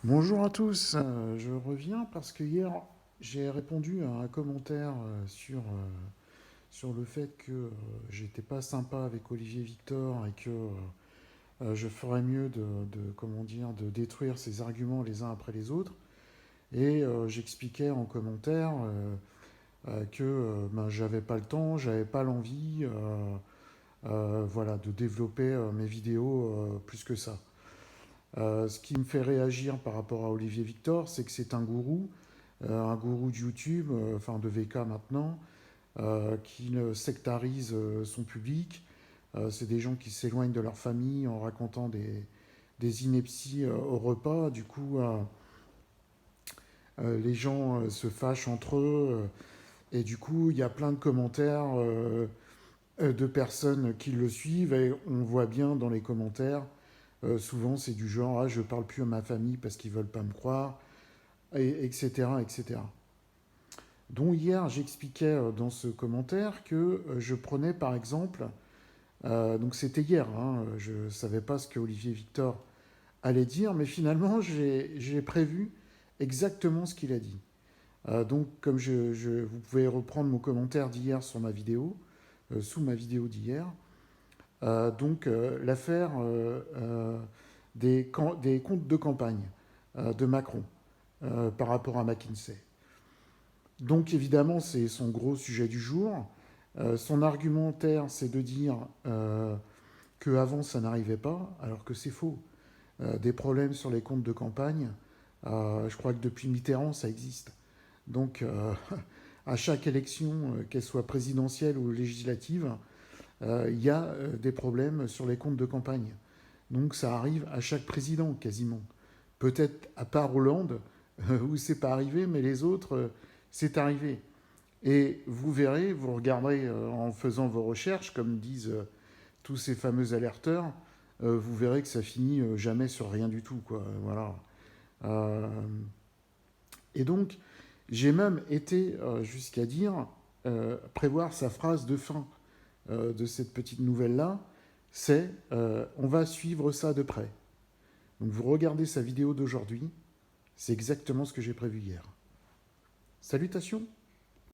Bonjour à tous, je reviens parce que hier j'ai répondu à un commentaire sur le fait que j'étais pas sympa avec Olivier Victor et que je ferais mieux comment dire, de détruire ses arguments les uns après les autres. Et j'expliquais en commentaire que ben, j'avais pas le temps, j'avais pas l'envie voilà, de développer mes vidéos plus que ça. Ce qui me fait réagir par rapport à Olivier Victor, c'est que c'est un gourou de YouTube, enfin de VK maintenant, qui sectarise son public. C'est des gens qui s'éloignent de leur famille en racontant des inepties au repas. Du coup, les gens se fâchent entre eux. Et du coup, il y a plein de commentaires de personnes qui le suivent. Et on voit bien dans les commentaires, souvent c'est du genre ah, je parle plus à ma famille parce qu'ils veulent pas me croire, etc., etc. Donc hier, j'expliquais dans ce commentaire que je prenais par exemple, donc c'était hier, hein, je ne savais pas ce que Olivier Victor allait dire, mais finalement j'ai prévu exactement ce qu'il a dit. Donc comme vous pouvez reprendre mon commentaire d'hier sur ma vidéo, sous ma vidéo d'hier, l'affaire des comptes de campagne de Macron par rapport à McKinsey. Donc évidemment, c'est son gros sujet du jour. Son argumentaire, c'est de dire qu'avant, ça n'arrivait pas, alors que c'est faux. Des problèmes sur les comptes de campagne, je crois que depuis Mitterrand, ça existe. Donc à chaque élection, qu'elle soit présidentielle ou législative, il y a des problèmes sur les comptes de campagne. Donc ça arrive à chaque président quasiment. Peut-être à part Hollande, où c'est pas arrivé, mais les autres, c'est arrivé. Et vous verrez, vous regarderez en faisant vos recherches, comme disent tous ces fameux alerteurs, vous verrez que ça finit jamais sur rien du tout, quoi. Voilà. Euh, et donc, j'ai même été jusqu'à dire prévoir sa phrase de fin de cette petite nouvelle-là, c'est on va suivre ça de près. Donc vous regardez sa vidéo d'aujourd'hui, c'est exactement ce que j'ai prévu hier. Salutations.